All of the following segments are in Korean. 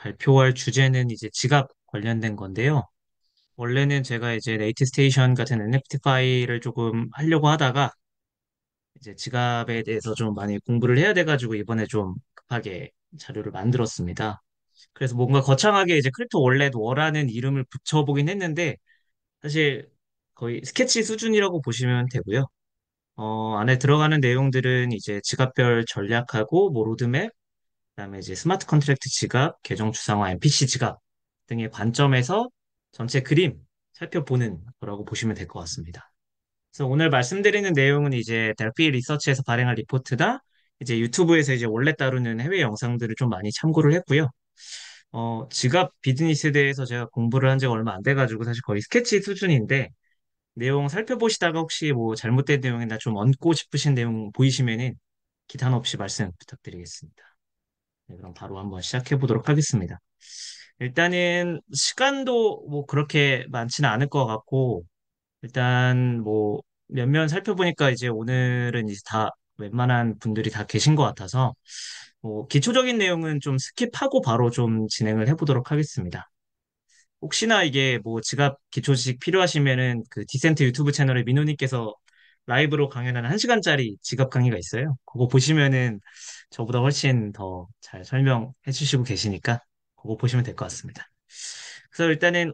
발표할 주제는 이제 지갑 관련된 건데요. 원래는 제가 이제 네이트 스테이션 같은 NFT 파일을 조금 하려고 하다가 이제 지갑에 대해서 좀 많이 공부를 해야 돼가지고 이번에 좀 급하게 자료를 만들었습니다. 그래서 뭔가 거창하게 이제 크립토 월렛 워라는 이름을 붙여보긴 했는데 사실 거의 스케치 수준이라고 보시면 되고요. 안에 들어가는 내용들은 이제 지갑별 전략하고 뭐 로드맵, 그다음에 이제 스마트 컨트랙트 지갑, 계정 추상화 MPC 지갑 등의 관점에서 전체 그림 살펴보는 거라고 보시면 될 것 같습니다. 그래서 오늘 말씀드리는 내용은 이제 델피 리서치에서 발행한 리포트나 이제 유튜브에서 이제 원래 다루는 해외 영상들을 좀 많이 참고를 했고요. 지갑 비즈니스에 대해서 제가 공부를 한 지가 얼마 안 돼가지고 사실 거의 스케치 수준인데 내용 살펴보시다가 혹시 뭐 잘못된 내용이나 좀 얹고 싶으신 내용 보이시면은 기탄 없이 말씀 부탁드리겠습니다. 네, 그럼 바로 한번 시작해 보도록 하겠습니다. 일단은 시간도 뭐 그렇게 많지는 않을 것 같고, 일단 뭐 몇몇 살펴보니까 이제 오늘은 이제 다 웬만한 분들이 다 계신 것 같아서, 뭐 기초적인 내용은 좀 스킵하고 바로 좀 진행을 해보도록 하겠습니다. 혹시나 이게 뭐 지갑 기초식 필요하시면은 그 디센트 유튜브 채널에 민호님께서 라이브로 강연하는 1시간짜리 지갑 강의가 있어요. 그거 보시면은 저보다 훨씬 더 잘 설명해 주시고 계시니까 그거 보시면 될 것 같습니다. 그래서 일단은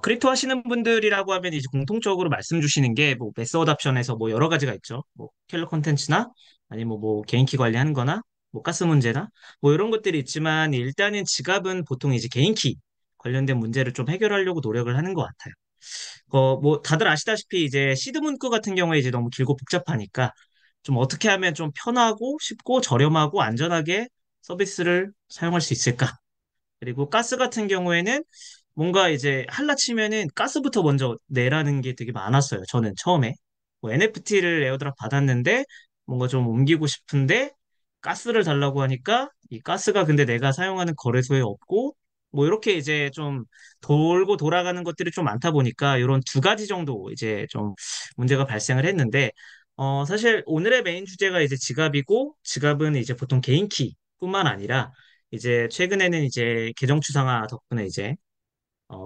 크립토 하시는 분들이라고 하면 이제 공통적으로 말씀 주시는 게 뭐 매스 어답션에서 뭐 여러 가지가 있죠. 뭐 킬러 콘텐츠나 아니면 뭐 개인키 관리하는 거나 뭐 가스 문제나 뭐 이런 것들이 있지만 일단은 지갑은 보통 이제 개인키 관련된 문제를 좀 해결하려고 노력을 하는 것 같아요. 뭐 다들 아시다시피 이제 시드 문구 같은 경우에 이제 너무 길고 복잡하니까 좀 어떻게 하면 좀 편하고 쉽고 저렴하고 안전하게 서비스를 사용할 수 있을까? 그리고 가스 같은 경우에는 뭔가 이제 할라치면은 가스부터 먼저 내라는 게 되게 많았어요. 저는 처음에 뭐 NFT를 에어드랍 받았는데 뭔가 좀 옮기고 싶은데 가스를 달라고 하니까 이 가스가 근데 내가 사용하는 거래소에 없고 뭐 이렇게 이제 좀 돌고 돌아가는 것들이 좀 많다 보니까 이런 두 가지 정도 이제 좀 문제가 발생을 했는데 사실 오늘의 메인 주제가 이제 지갑이고 지갑은 이제 보통 개인 키뿐만 아니라 이제 최근에는 이제 계정 추상화 덕분에 이제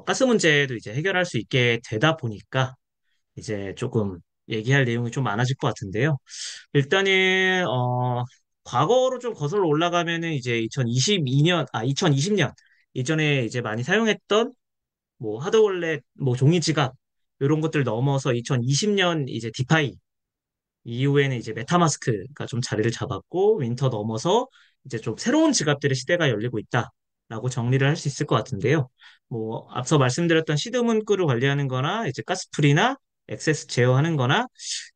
가스 문제도 이제 해결할 수 있게 되다 보니까 이제 조금 얘기할 내용이 좀 많아질 것 같은데요. 일단은 과거로 좀 거슬러 올라가면은 이제 2020년 이전에 이제 많이 사용했던 뭐 하드월렛, 뭐 종이 지갑 이런 것들 넘어서 2020년 이제 디파이 이후에는 이제 메타마스크가 좀 자리를 잡았고 윈터 넘어서 이제 좀 새로운 지갑들의 시대가 열리고 있다라고 정리를 할 수 있을 것 같은데요. 뭐 앞서 말씀드렸던 시드 문구를 관리하는 거나 이제 가스프리나 액세스 제어하는 거나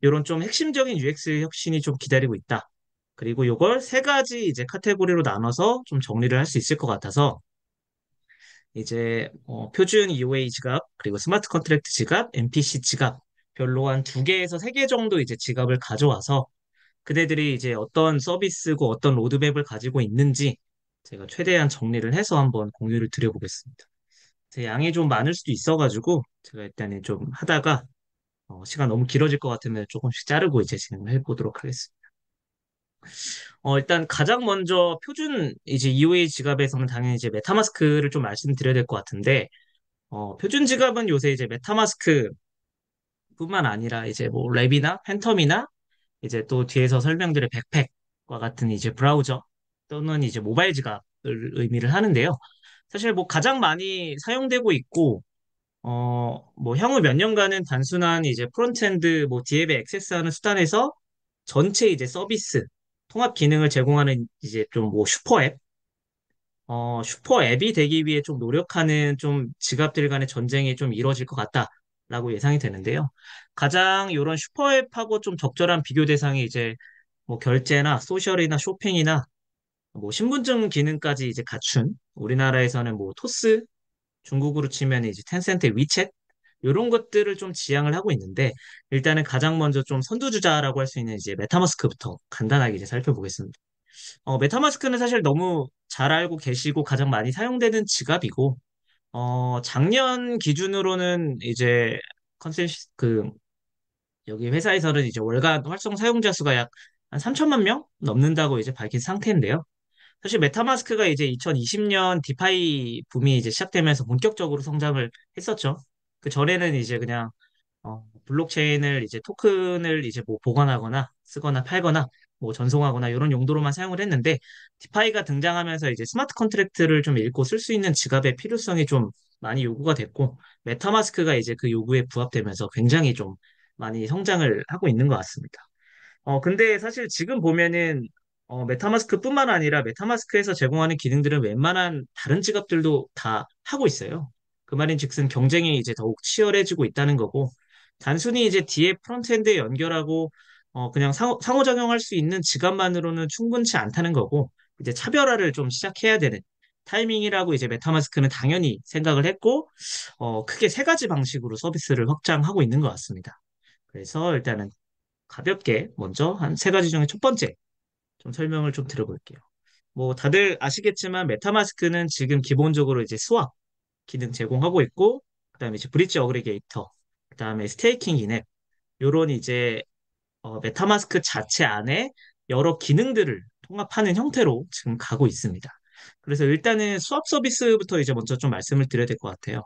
이런 좀 핵심적인 UX 혁신이 좀 기다리고 있다. 그리고 요걸 세 가지 이제 카테고리로 나눠서 좀 정리를 할 수 있을 것 같아서 이제 표준 EOA 지갑, 그리고 스마트 컨트랙트 지갑, MPC 지갑 별로 한 두 개에서 세 개 정도 이제 지갑을 가져와서 그대들이 이제 어떤 서비스고 어떤 로드맵을 가지고 있는지 제가 최대한 정리를 해서 한번 공유를 드려보겠습니다. 제 양이 좀 많을 수도 있어가지고 제가 일단은 좀 하다가 시간 너무 길어질 것 같으면 조금씩 자르고 이제 진행을 해보도록 하겠습니다. 일단 가장 먼저 표준 이제 EOA 지갑에서는 당연히 이제 메타마스크를 좀 말씀드려야 될 것 같은데 표준 지갑은 요새 이제 메타마스크뿐만 아니라 이제 뭐 랩이나 팬텀이나 이제 또 뒤에서 설명드릴 백팩과 같은 이제 브라우저 또는 이제 모바일 지갑을 의미를 하는데요. 사실 뭐 가장 많이 사용되고 있고, 뭐 향후 몇 년간은 단순한 이제 프론트엔드 뭐 디앱에 액세스하는 수단에서 전체 이제 서비스, 통합 기능을 제공하는 이제 좀 뭐 슈퍼 앱, 슈퍼 앱이 되기 위해 좀 노력하는 좀 지갑들 간의 전쟁이 좀 이루어질 것 같다라고 예상이 되는데요. 가장 이런 슈퍼 앱하고 좀 적절한 비교 대상이 이제 뭐 결제나 소셜이나 쇼핑이나 뭐 신분증 기능까지 이제 갖춘 우리나라에서는 뭐 토스, 중국으로 치면 이제 텐센트의 위챗 이런 것들을 좀 지향을 하고 있는데 일단은 가장 먼저 좀 선두주자라고 할 수 있는 이제 메타마스크부터 간단하게 이제 살펴보겠습니다. 메타마스크는 사실 너무 잘 알고 계시고 가장 많이 사용되는 지갑이고 작년 기준으로는 이제 컨센시 그 여기 회사에서는 이제 월간 활성 사용자 수가 약 한 3천만 명 넘는다고 이제 밝힌 상태인데요. 사실 메타마스크가 이제 2020년 디파이 붐이 이제 시작되면서 본격적으로 성장을 했었죠. 그 전에는 이제 그냥 블록체인을 이제 토큰을 이제 뭐 보관하거나 쓰거나 팔거나 뭐 전송하거나 이런 용도로만 사용을 했는데 디파이가 등장하면서 이제 스마트 컨트랙트를 좀 읽고 쓸 수 있는 지갑의 필요성이 좀 많이 요구가 됐고 메타마스크가 이제 그 요구에 부합되면서 굉장히 좀 많이 성장을 하고 있는 것 같습니다. 근데 사실 지금 보면은, 메타마스크뿐만 아니라 메타마스크에서 제공하는 기능들은 웬만한 다른 지갑들도 다 하고 있어요. 그 말인즉슨 경쟁이 이제 더욱 치열해지고 있다는 거고, 단순히 이제 뒤에 프론트엔드에 연결하고, 그냥 상호작용할 수 있는 지갑만으로는 충분치 않다는 거고, 이제 차별화를 좀 시작해야 되는 타이밍이라고 이제 메타마스크는 당연히 생각을 했고, 크게 세 가지 방식으로 서비스를 확장하고 있는 것 같습니다. 그래서 일단은 가볍게 먼저 한 세 가지 중에 첫 번째 좀 설명을 좀 드려볼게요. 뭐 다들 아시겠지만 메타마스크는 지금 기본적으로 이제 스왑 기능 제공하고 있고 그다음에 이제 브릿지 어그리게이터 그다음에 스테이킹 인앱 요런 이제 메타마스크 자체 안에 여러 기능들을 통합하는 형태로 지금 가고 있습니다. 그래서 일단은 수압 서비스부터 이제 먼저 좀 말씀을 드려야 될 것 같아요.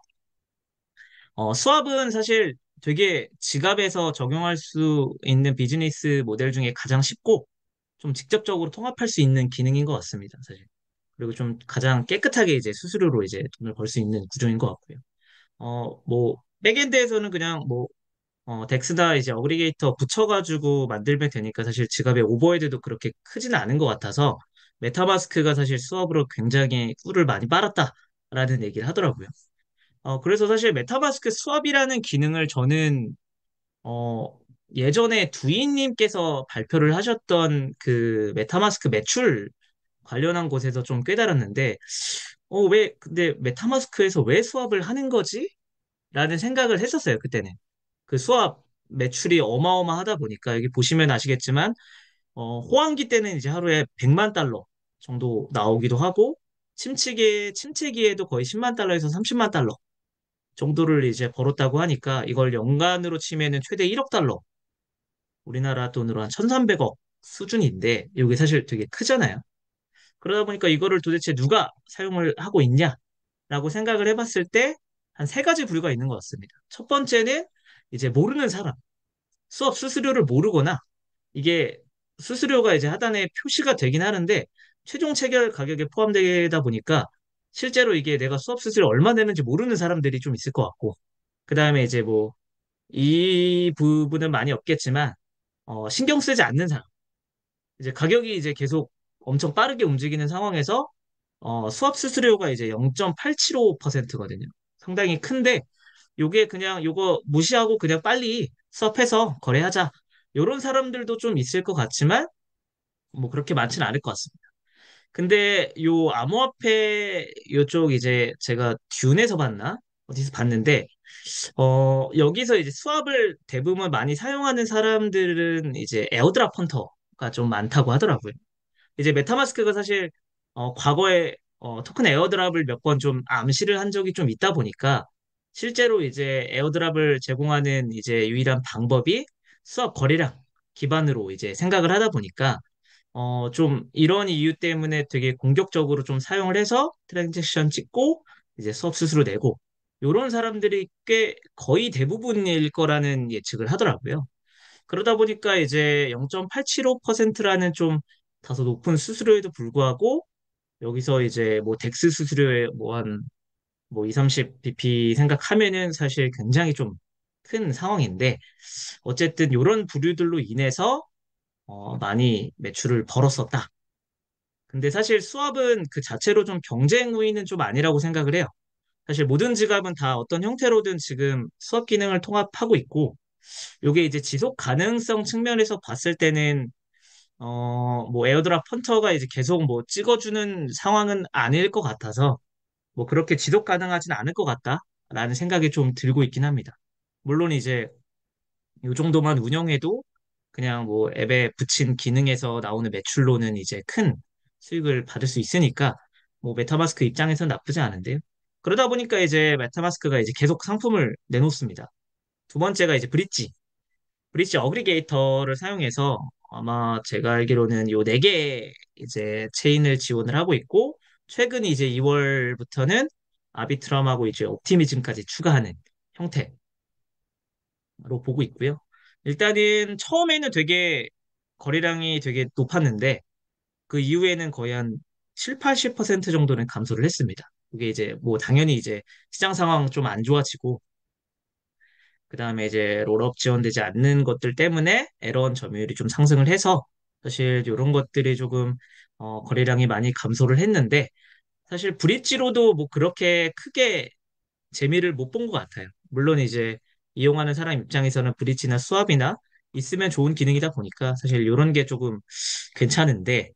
수압은 사실 되게 지갑에서 적용할 수 있는 비즈니스 모델 중에 가장 쉽고 좀 직접적으로 통합할 수 있는 기능인 것 같습니다, 사실. 그리고 좀 가장 깨끗하게 이제 수수료로 이제 돈을 벌 수 있는 구조인 것 같고요. 뭐, 백엔드에서는 그냥 뭐, 덱스나 이제 어그리게이터 붙여가지고 만들면 되니까 사실 지갑의 오버헤드도 그렇게 크지는 않은 것 같아서 메타마스크가 사실 수업으로 굉장히 꿀을 많이 빨았다라는 얘기를 하더라고요. 그래서 사실 메타마스크 수압이라는 기능을 저는 어, 예전에 두이님께서 발표를 하셨던 그 메타마스크 매출 관련한 곳에서 좀 깨달았는데, 근데 메타마스크에서 왜 수합을 하는 거지? 라는 생각을 했었어요, 그때는. 그 수합 매출이 어마어마하다 보니까, 여기 보시면 아시겠지만, 호황기 때는 이제 하루에 100만 달러 정도 나오기도 하고, 침체기에도 거의 10만 달러에서 30만 달러 정도를 이제 벌었다고 하니까, 이걸 연간으로 치면은 최대 1억 달러 우리나라 돈으로 한 1,300억 수준인데 이게 사실 되게 크잖아요. 그러다 보니까 이거를 도대체 누가 사용을 하고 있냐라고 생각을 해봤을 때 한 세 가지 부류가 있는 것 같습니다. 첫 번째는 이제 모르는 사람, 수업 수수료를 모르거나 이게 수수료가 이제 하단에 표시가 되긴 하는데 최종 체결 가격에 포함되다 보니까 실제로 이게 내가 수업 수수료 얼마 내는지 모르는 사람들이 좀 있을 것 같고 그 다음에 이제 뭐 이 부분은 많이 없겠지만 신경 쓰지 않는 사람. 이제 가격이 이제 계속 엄청 빠르게 움직이는 상황에서 수합 수수료가 이제 0.875%거든요. 상당히 큰데 요게 그냥 요거 무시하고 그냥 빨리 수합해서 거래하자. 요런 사람들도 좀 있을 것 같지만 뭐 그렇게 많지는 않을 것 같습니다. 근데 요 암호화폐 요쪽 이제 제가 듄에서 봤나? 어디서 봤는데 여기서 이제 수압을 대부분 많이 사용하는 사람들은 이제 에어드랍 헌터가 좀 많다고 하더라고요. 이제 메타마스크가 사실 과거에 토큰 에어드랍을 몇 번 좀 암시를 한 적이 좀 있다 보니까 실제로 이제 에어드랍을 제공하는 이제 유일한 방법이 수압 거래량 기반으로 이제 생각을 하다 보니까 좀 이런 이유 때문에 되게 공격적으로 좀 사용을 해서 트랜잭션 찍고 이제 수업 스스로 내고 이런 사람들이 꽤 거의 대부분일 거라는 예측을 하더라고요. 그러다 보니까 이제 0.875%라는 좀 다소 높은 수수료에도 불구하고 여기서 이제 뭐 덱스 수수료에 뭐 한 뭐 2, 30bp 생각하면은 사실 굉장히 좀 큰 상황인데 어쨌든 이런 부류들로 인해서 많이 매출을 벌었었다. 근데 사실 수압은 그 자체로 좀 경쟁 우위는 좀 아니라고 생각을 해요. 사실 모든 지갑은 다 어떤 형태로든 지금 수압 기능을 통합하고 있고, 요게 이제 지속 가능성 측면에서 봤을 때는, 뭐 에어드랍 펀터가 이제 계속 뭐 찍어주는 상황은 아닐 것 같아서, 뭐 그렇게 지속 가능하진 않을 것 같다라는 생각이 좀 들고 있긴 합니다. 물론 이제 요 정도만 운영해도 그냥 뭐 앱에 붙인 기능에서 나오는 매출로는 이제 큰 수익을 받을 수 있으니까 뭐 메타마스크 입장에서는 나쁘지 않은데요. 그러다 보니까 이제 메타마스크가 이제 계속 상품을 내놓습니다. 두 번째가 이제 브릿지 어그리게이터를 사용해서 아마 제가 알기로는 요 네 개 이제 체인을 지원을 하고 있고, 최근 이제 2월부터는 아비트럼하고 이제 옵티미즘까지 추가하는 형태로 보고 있고요. 일단은 처음에는 되게 거래량이 되게 높았는데, 그 이후에는 거의 한 7, 80% 정도는 감소를 했습니다. 그게 이제 뭐 당연히 이제 시장 상황 좀 안 좋아지고, 그다음에 이제 롤업 지원되지 않는 것들 때문에 에러원 점유율이 좀 상승을 해서 사실 이런 것들이 조금 거래량이 많이 감소를 했는데, 사실 브릿지로도 뭐 그렇게 크게 재미를 못 본 것 같아요. 물론 이제 이용하는 사람 입장에서는 브릿지나 수압이나 있으면 좋은 기능이다 보니까 사실 이런 게 조금 괜찮은데,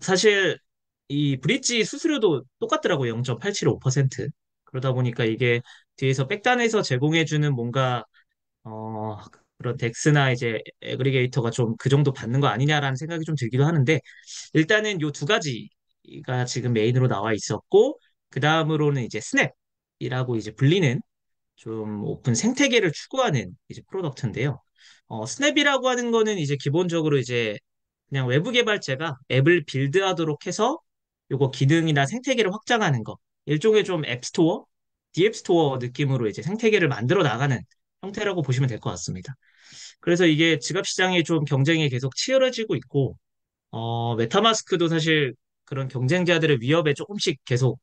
사실 이 브릿지 수수료도 똑같더라고요. 0.875%. 그러다 보니까 이게 뒤에서 백단에서 제공해주는 뭔가 어, 그런 덱스나 이제 에그리게이터가 좀 그 정도 받는 거 아니냐라는 생각이 좀 들기도 하는데, 일단은 요 두 가지가 지금 메인으로 나와 있었고, 그 다음으로는 이제 스냅이라고 이제 불리는 좀 오픈 생태계를 추구하는 이제 프로덕트인데요. 스냅이라고 하는 거는 이제 기본적으로 이제 그냥 외부 개발자가 앱을 빌드하도록 해서 요거 기능이나 생태계를 확장하는 거. 일종의 좀 앱스토어, 디앱스토어 느낌으로 이제 생태계를 만들어 나가는 형태라고 보시면 될 것 같습니다. 그래서 이게 지갑 시장이 좀 경쟁이 계속 치열해지고 있고, 메타마스크도 사실 그런 경쟁자들의 위협에 조금씩 계속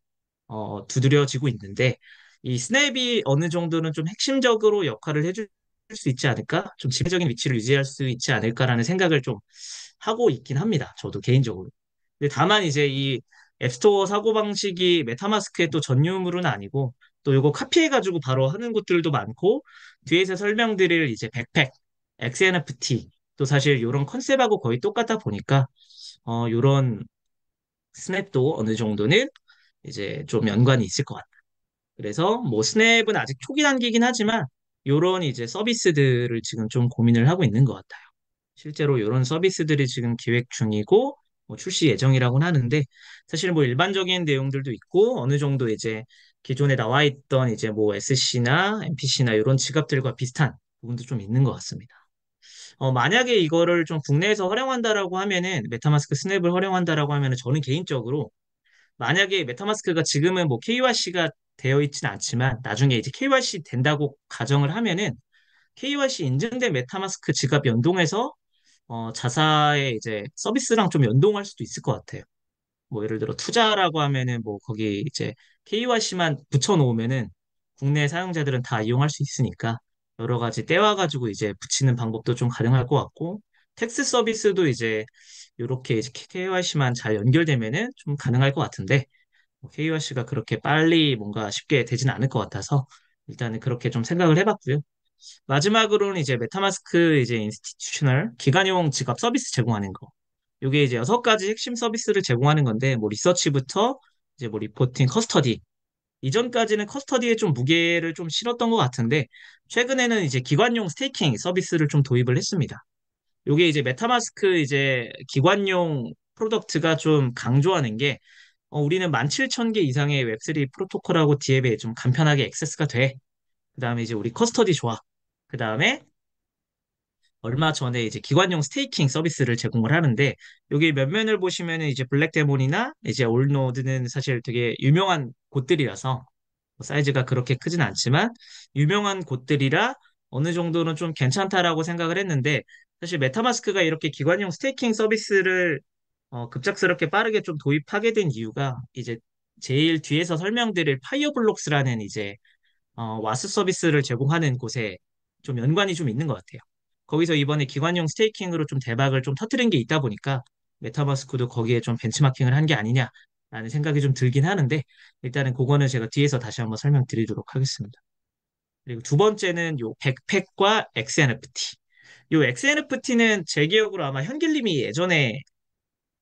두드려지고 있는데, 이 스냅이 어느 정도는 좀 핵심적으로 역할을 해줄 수 있지 않을까? 좀 지배적인 위치를 유지할 수 있지 않을까라는 생각을 좀 하고 있긴 합니다. 저도 개인적으로. 근데 다만 이제 이 앱스토어 사고방식이 메타마스크의 또 전유물은 아니고, 또 이거 카피해가지고 바로 하는 곳들도 많고, 뒤에서 설명드릴 이제 백팩, XNFT, 또 사실 이런 컨셉하고 거의 똑같다 보니까, 이런 스냅도 어느 정도는 이제 좀 연관이 있을 것 같아요. 그래서 뭐 스냅은 아직 초기 단계이긴 하지만 요런 이제 서비스들을 지금 좀 고민을 하고 있는 것 같아요. 실제로 이런 서비스들이 지금 기획 중이고 뭐 출시 예정이라고는 하는데, 사실 뭐 일반적인 내용들도 있고 어느 정도 이제 기존에 나와 있던 이제 뭐 SC나 MPC나 이런 지갑들과 비슷한 부분도 좀 있는 것 같습니다. 만약에 이거를 좀 국내에서 활용한다라고 하면은, 메타마스크 스냅을 활용한다라고 하면은 저는 개인적으로, 만약에 메타마스크가 지금은 뭐 KYC가 되어 있지는 않지만 나중에 이제 KYC 된다고 가정을 하면은, KYC 인증된 메타마스크 지갑 연동해서 자사의 이제 서비스랑 좀 연동할 수도 있을 것 같아요. 뭐 예를 들어 투자라고 하면은 뭐 거기 이제 KYC만 붙여 놓으면은 국내 사용자들은 다 이용할 수 있으니까 여러 가지 떼와 가지고 이제 붙이는 방법도 좀 가능할 것 같고, 텍스 서비스도 이제 이렇게 이제 KYC만 잘 연결되면은 좀 가능할 것 같은데, KYC가 그렇게 빨리 뭔가 쉽게 되지는 않을 것 같아서 일단은 그렇게 좀 생각을 해봤고요. 마지막으로는 이제 메타마스크 이제 인스티튜셔널 기관용 지갑 서비스 제공하는 거. 이게 이제 6가지 핵심 서비스를 제공하는 건데, 뭐 리서치부터 이제 뭐 리포팅, 커스터디. 이전까지는 커스터디에 좀 무게를 좀 실었던 것 같은데, 최근에는 이제 기관용 스테이킹 서비스를 좀 도입을 했습니다. 이게 이제 메타마스크 이제 기관용 프로덕트가 좀 강조하는 게, 우리는 17,000개 이상의 웹3 프로토콜하고 디앱에 좀 간편하게 액세스가 돼. 그 다음에 이제 우리 커스터디 좋아. 그 다음에 얼마 전에 이제 기관용 스테이킹 서비스를 제공을 하는데, 여기 몇면을 보시면은 이제 블랙데몬이나 이제 올노드는 사실 되게 유명한 곳들이라서 뭐 사이즈가 그렇게 크진 않지만 유명한 곳들이라 어느 정도는 좀 괜찮다라고 생각을 했는데, 사실 메타마스크가 이렇게 기관용 스테이킹 서비스를 급작스럽게 빠르게 좀 도입하게 된 이유가, 이제 제일 뒤에서 설명드릴 파이어블록스라는 이제 와스 서비스를 제공하는 곳에 좀 연관이 좀 있는 것 같아요. 거기서 이번에 기관용 스테이킹으로 좀 대박을 좀 터트린 게 있다 보니까 메타마스크도 거기에 좀 벤치마킹을 한 게 아니냐라는 생각이 좀 들긴 하는데, 일단은 그거는 제가 뒤에서 다시 한번 설명드리도록 하겠습니다. 그리고 두 번째는 요 백팩과 XNFT. 요 XNFT는 제 기억으로 아마 현길님이 예전에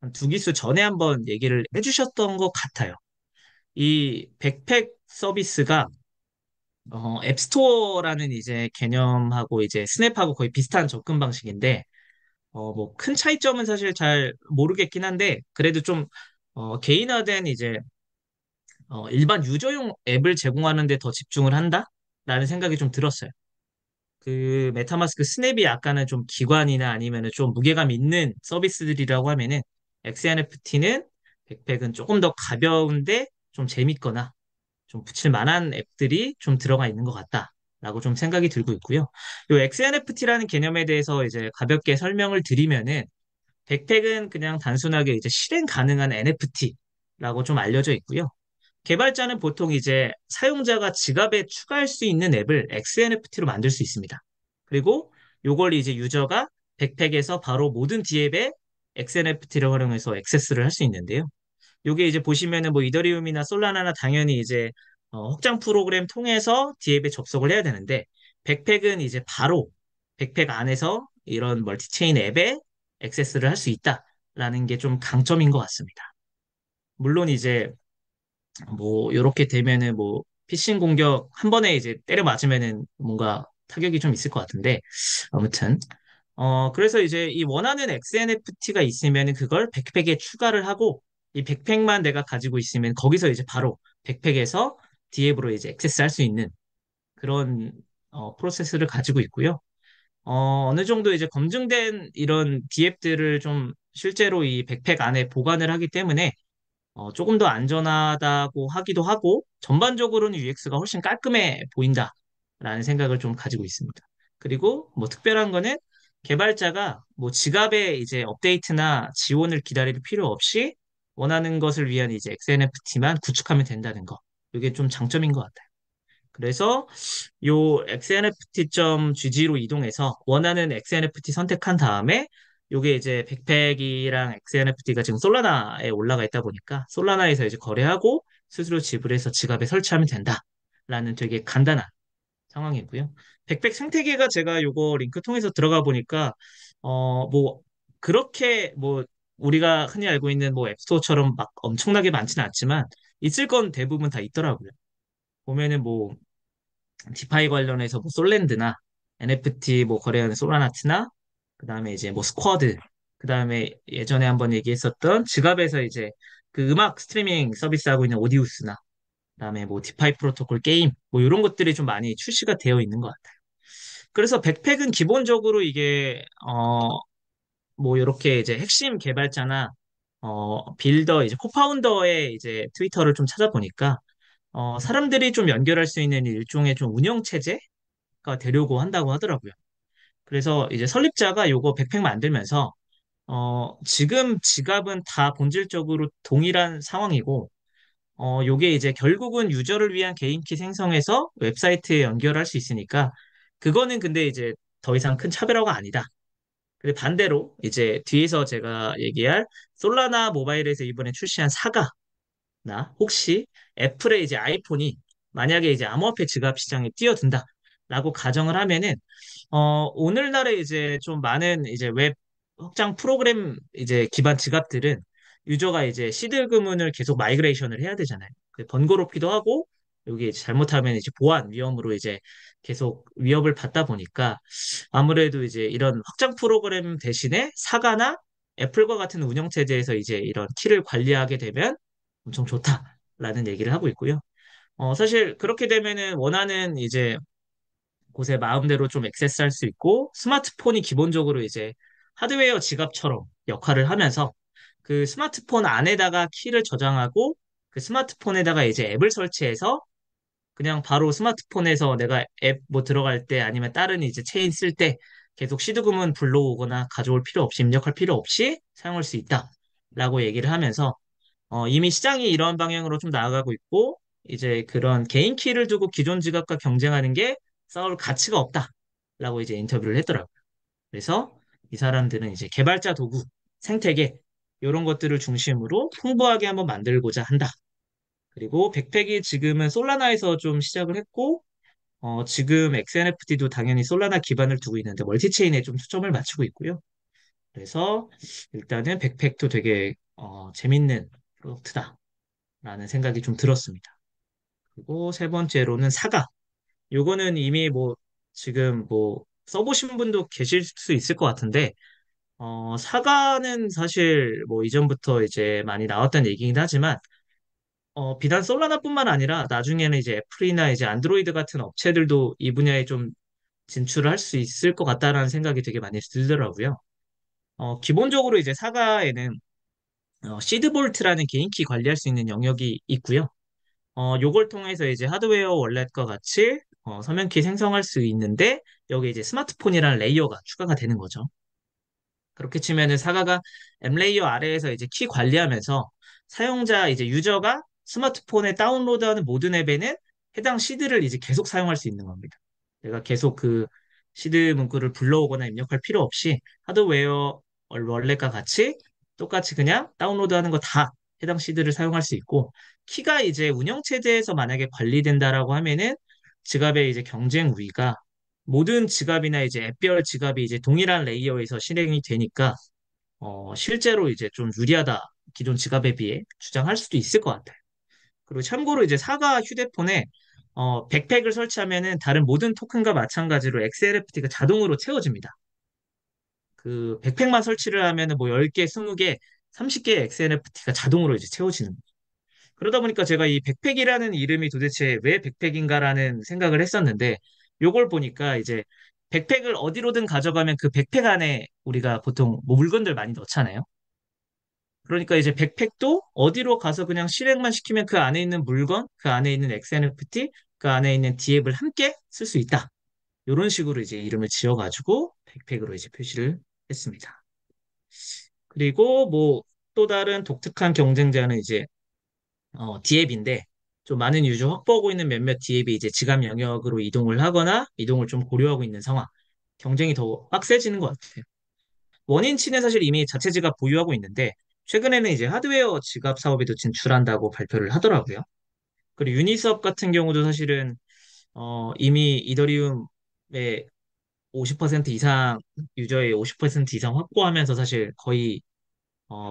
한 두 기수 전에 한번 얘기를 해주셨던 것 같아요. 이 백팩 서비스가 앱스토어라는 이제 개념하고 이제 스냅하고 거의 비슷한 접근 방식인데, 뭐 큰 차이점은 사실 잘 모르겠긴 한데, 그래도 좀 개인화된 이제 일반 유저용 앱을 제공하는 데 더 집중을 한다라는 생각이 좀 들었어요. 그 메타마스크 스냅이 약간은 좀 기관이나 아니면은 좀 무게감 있는 서비스들이라고 하면은 XNFT는 백팩은 조금 더 가벼운데 좀 재밌거나 좀 붙일 만한 앱들이 좀 들어가 있는 것 같다라고 좀 생각이 들고 있고요. 이 XNFT라는 개념에 대해서 이제 가볍게 설명을 드리면은 백팩은 그냥 단순하게 이제 실행 가능한 NFT라고 좀 알려져 있고요. 개발자는 보통 이제 사용자가 지갑에 추가할 수 있는 앱을 XNFT로 만들 수 있습니다. 그리고 요걸 이제 유저가 백팩에서 바로 모든 D앱에 XNFT를 활용해서 액세스를 할 수 있는데요. 요게 이제 보시면은 뭐 이더리움이나 솔라나나 당연히 이제 확장 프로그램 통해서 D앱에 접속을 해야 되는데 백팩은 이제 바로 백팩 안에서 이런 멀티체인 앱에 액세스를 할 수 있다라는 게 좀 강점인 것 같습니다. 물론 이제 뭐 이렇게 되면은 뭐 피싱 공격 한 번에 이제 때려 맞으면은 뭔가 타격이 좀 있을 것 같은데 아무튼 그래서 이제 이 원하는 XNFT가 있으면은 그걸 백팩에 추가를 하고 이 백팩만 내가 가지고 있으면 거기서 이제 바로 백팩에서 D앱으로 이제 액세스할 수 있는 그런 프로세스를 가지고 있고요. 어느 정도 이제 검증된 이런 D앱들을 좀 실제로 이 백팩 안에 보관을 하기 때문에 조금 더 안전하다고 하기도 하고 전반적으로는 UX가 훨씬 깔끔해 보인다라는 생각을 좀 가지고 있습니다. 그리고 뭐 특별한 거는 개발자가 뭐 지갑에 이제 업데이트나 지원을 기다릴 필요 없이 원하는 것을 위한 이제 XNFT만 구축하면 된다는 거. 이게 좀 장점인 것 같아요. 그래서 요 xnft.gg로 이동해서 원하는 XNFT 선택한 다음에 요게 이제 백팩이랑 XNFT가 지금 솔라나에 올라가 있다 보니까 솔라나에서 이제 거래하고 스스로 지불해서 지갑에 설치하면 된다라는 되게 간단한 상황이고요. 백팩 생태계가 제가 요거 링크 통해서 들어가 보니까 뭐 그렇게 뭐 우리가 흔히 알고 있는 뭐 앱스토어처럼 막 엄청나게 많지는 않지만 있을 건 대부분 다 있더라고요. 보면은 뭐 디파이 관련해서 뭐 솔랜드나 NFT 뭐 거래하는 솔라나트나 그다음에 이제 뭐 스쿼드 그다음에 예전에 한번 얘기했었던 지갑에서 이제 그 음악 스트리밍 서비스 하고 있는 오디우스나 그다음에 뭐 디파이 프로토콜 게임 뭐 이런 것들이 좀 많이 출시가 되어 있는 것 같아요. 그래서 백팩은 기본적으로 이게 뭐 이렇게 이제 핵심 개발자나 빌더 이제 코파운더의 이제 트위터를 좀 찾아보니까 사람들이 좀 연결할 수 있는 일종의 좀 운영 체제 가 되려고 한다고 하더라고요. 그래서 이제 설립자가 요거 백팩 만들면서 지금 지갑은 다 본질적으로 동일한 상황이고 요게 이제 결국은 유저를 위한 게임키 생성해서 웹사이트에 연결할 수 있으니까 그거는 근데 이제 더 이상 큰 차별화가 아니다. 근데 반대로 이제 뒤에서 제가 얘기할 솔라나 모바일에서 이번에 출시한 사가나 혹시 애플의 이제 아이폰이 만약에 이제 암호화폐 지갑 시장에 뛰어든다라고 가정을 하면은 오늘날에 이제 좀 많은 이제 웹 확장 프로그램 이제 기반 지갑들은 유저가 이제 시드 구문을 계속 마이그레이션을 해야 되잖아요. 번거롭기도 하고 여기 이제 잘못하면 이제 보안 위험으로 이제 계속 위협을 받다 보니까 아무래도 이제 이런 확장 프로그램 대신에 사가나 애플과 같은 운영 체제에서 이제 이런 키를 관리하게 되면 엄청 좋다라는 얘기를 하고 있고요. 사실 그렇게 되면은 원하는 이제 곳에 마음대로 좀 액세스할 수 있고 스마트폰이 기본적으로 이제 하드웨어 지갑처럼 역할을 하면서 그 스마트폰 안에다가 키를 저장하고 그 스마트폰에다가 이제 앱을 설치해서 그냥 바로 스마트폰에서 내가 앱 뭐 들어갈 때 아니면 다른 이제 체인 쓸 때 계속 시드구문 불러오거나 가져올 필요 없이 입력할 필요 없이 사용할 수 있다라고 얘기를 하면서 이미 시장이 이런 방향으로 좀 나아가고 있고, 이제 그런 개인 키를 두고 기존 지갑과 경쟁하는 게 싸울 가치가 없다라고 이제 인터뷰를 했더라고요. 그래서 이 사람들은 이제 개발자 도구, 생태계, 이런 것들을 중심으로 풍부하게 한번 만들고자 한다. 그리고 백팩이 지금은 솔라나에서 좀 시작을 했고, 지금 XNFT도 당연히 솔라나 기반을 두고 있는데 멀티체인에 좀 초점을 맞추고 있고요. 그래서 일단은 백팩도 되게 재밌는 프로덕트다라는 생각이 좀 들었습니다. 그리고 세 번째로는 사과. 요거는 이미 뭐 지금 뭐 써보신 분도 계실 수 있을 것 같은데 사과는 사실 뭐 이전부터 이제 많이 나왔던 얘기긴 하지만 비단 솔라나뿐만 아니라 나중에는 이제 애플이나 이제 안드로이드 같은 업체들도 이 분야에 좀 진출을 할 수 있을 것 같다라는 생각이 되게 많이 들더라고요. 기본적으로 이제 사가에는 시드볼트라는 개인키 관리할 수 있는 영역이 있고요. 요걸 통해서 이제 하드웨어 월렛과 같이 서명키 생성할 수 있는데 여기 이제 스마트폰이라는 레이어가 추가가 되는 거죠. 그렇게 치면은 사가가 M 레이어 아래에서 이제 키 관리하면서 사용자 이제 유저가 스마트폰에 다운로드하는 모든 앱에는 해당 시드를 이제 계속 사용할 수 있는 겁니다. 내가 계속 그 시드 문구를 불러오거나 입력할 필요 없이 하드웨어 월렛과 같이 똑같이 그냥 다운로드하는 거 다 해당 시드를 사용할 수 있고 키가 이제 운영체제에서 만약에 관리된다라고 하면은 지갑의 이제 경쟁 우위가 모든 지갑이나 이제 앱별 지갑이 이제 동일한 레이어에서 실행이 되니까 실제로 이제 좀 유리하다 기존 지갑에 비해 주장할 수도 있을 것 같아요. 그리고 참고로 이제 사과 휴대폰에 백팩을 설치하면은 다른 모든 토큰과 마찬가지로 XLFT가 자동으로 채워집니다. 그 백팩만 설치를 하면은 뭐 10개, 20개, 30개의 XNFT가 자동으로 이제 채워지는 거예요. 그러다 보니까 제가 이 백팩이라는 이름이 도대체 왜 백팩인가라는 생각을 했었는데 요걸 보니까 이제 백팩을 어디로든 가져가면 그 백팩 안에 우리가 보통 뭐 물건들 많이 넣잖아요. 그러니까 이제 백팩도 어디로 가서 그냥 실행만 시키면 그 안에 있는 물건, 그 안에 있는 XNFT, 그 안에 있는 D앱을 함께 쓸 수 있다. 이런 식으로 이제 이름을 지어가지고 백팩으로 이제 표시를 했습니다. 그리고 뭐 또 다른 독특한 경쟁자는 이제 D앱인데 좀 많은 유저 확보하고 있는 몇몇 D앱이 이제 지갑 영역으로 이동을 하거나 이동을 좀 고려하고 있는 상황. 경쟁이 더 빡세지는 것 같아요. 원인치는 사실 이미 자체 지갑 보유하고 있는데 최근에는 이제 하드웨어 지갑 사업에도 진출한다고 발표를 하더라고요. 그리고 유니스업 같은 경우도 사실은 이미 이더리움의 50% 이상 유저의 50% 이상 확보하면서 사실 거의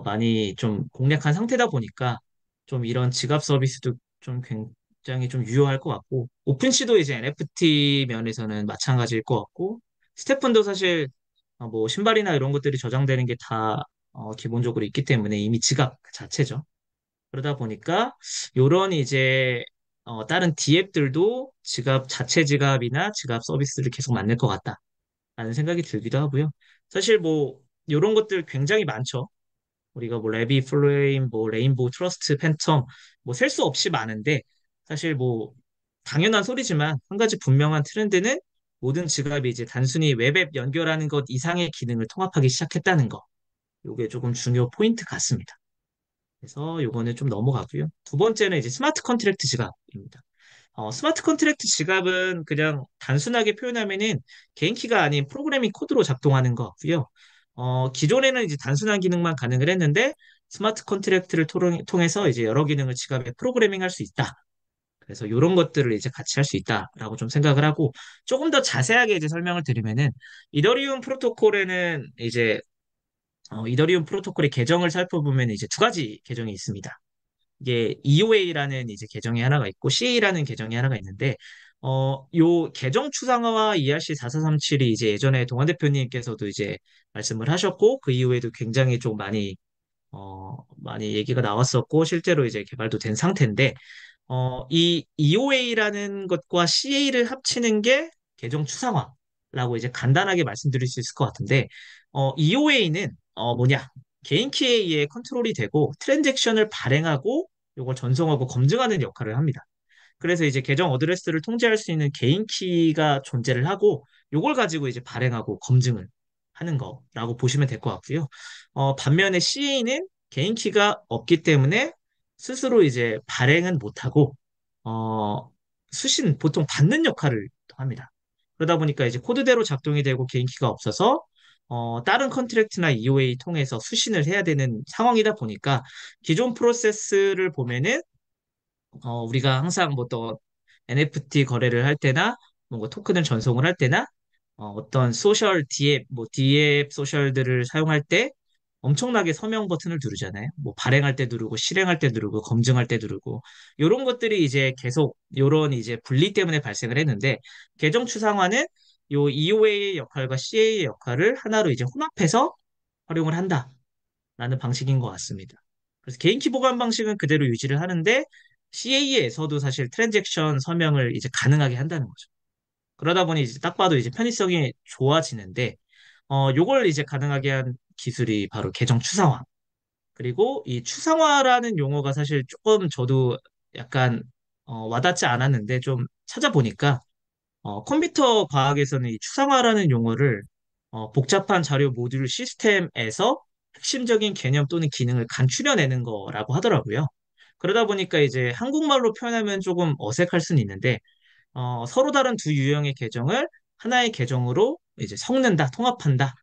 많이 좀 공략한 상태다 보니까 좀 이런 지갑 서비스도 좀 굉장히 좀 유효할 것 같고 오픈시도 이제 NFT 면에서는 마찬가지일 것 같고 스테픈도 사실 뭐 신발이나 이런 것들이 저장되는 게 다 기본적으로 있기 때문에 이미 지갑 그 자체죠. 그러다 보니까 요런 이제 다른 D앱들도 지갑 자체 지갑이나 지갑 서비스를 계속 만들 것 같다라는 생각이 들기도 하고요. 사실 뭐 요런 것들 굉장히 많죠. 우리가 뭐 레비, 플레임, 뭐 레인보우, 트러스트, 팬텀 뭐 셀 수 없이 많은데 사실 뭐 당연한 소리지만 한 가지 분명한 트렌드는 모든 지갑이 이제 단순히 웹앱 연결하는 것 이상의 기능을 통합하기 시작했다는 거. 요게 조금 중요 포인트 같습니다. 그래서 요거는 좀 넘어가고요. 두 번째는 이제 스마트 컨트랙트 지갑입니다. 스마트 컨트랙트 지갑은 그냥 단순하게 표현하면은 개인 키가 아닌 프로그래밍 코드로 작동하는 것 같고요. 기존에는 이제 단순한 기능만 가능을 했는데 스마트 컨트랙트를 통해서 이제 여러 기능을 지갑에 프로그래밍 할 수 있다. 그래서 이런 것들을 이제 같이 할 수 있다라고 좀 생각을 하고 조금 더 자세하게 이제 설명을 드리면은 이더리움 프로토콜에는 이제 이더리움 프로토콜의 계정을 살펴보면 이제 두 가지 계정이 있습니다. 이게 EOA라는 이제 계정이 하나가 있고 CA라는 계정이 하나가 있는데 요 계정 추상화와 ERC4437이 이제 예전에 동환 대표님께서도 이제 말씀을 하셨고 그 이후에도 굉장히 좀 많이 얘기가 나왔었고 실제로 이제 개발도 된 상태인데 이 EOA라는 것과 CA를 합치는 게 계정 추상화라고 이제 간단하게 말씀드릴 수 있을 것 같은데 EOA는 뭐냐 개인 키에 의해 컨트롤이 되고 트랜잭션을 발행하고 이걸 전송하고 검증하는 역할을 합니다. 그래서 이제 계정 어드레스를 통제할 수 있는 개인 키가 존재를 하고 이걸 가지고 이제 발행하고 검증을 하는 거라고 보시면 될 것 같고요. 반면에 CA는 개인 키가 없기 때문에 스스로 이제 발행은 못하고 수신 보통 받는 역할을 합니다. 그러다 보니까 이제 코드대로 작동이 되고 개인 키가 없어서 다른 컨트랙트나 EOA 통해서 수신을 해야 되는 상황이다 보니까 기존 프로세스를 보면은 우리가 항상 뭐 또 NFT 거래를 할 때나 뭔가 토큰을 전송을 할 때나 어떤 소셜 D앱, 뭐 D앱 소셜들을 사용할 때 엄청나게 서명 버튼을 누르잖아요. 뭐 발행할 때 누르고 실행할 때 누르고 검증할 때 누르고 이런 것들이 이제 계속 이런 이제 분리 때문에 발생을 했는데 계정 추상화는 요 EOA의 역할과 CA의 역할을 하나로 이제 혼합해서 활용을 한다라는 방식인 것 같습니다. 그래서 개인 키 보관 방식은 그대로 유지를 하는데 CA에서도 사실 트랜잭션 서명을 이제 가능하게 한다는 거죠. 그러다 보니 이제 딱 봐도 이제 편의성이 좋아지는데, 요걸 이제 가능하게 한 기술이 바로 계정 추상화. 그리고 이 추상화라는 용어가 사실 조금 저도 약간 와닿지 않았는데 좀 찾아보니까 컴퓨터 과학에서는 이 추상화라는 용어를 복잡한 자료 모듈 시스템에서 핵심적인 개념 또는 기능을 간추려내는 거라고 하더라고요. 그러다 보니까 이제 한국말로 표현하면 조금 어색할 수는 있는데 서로 다른 두 유형의 계정을 하나의 계정으로 이제 섞는다, 통합한다,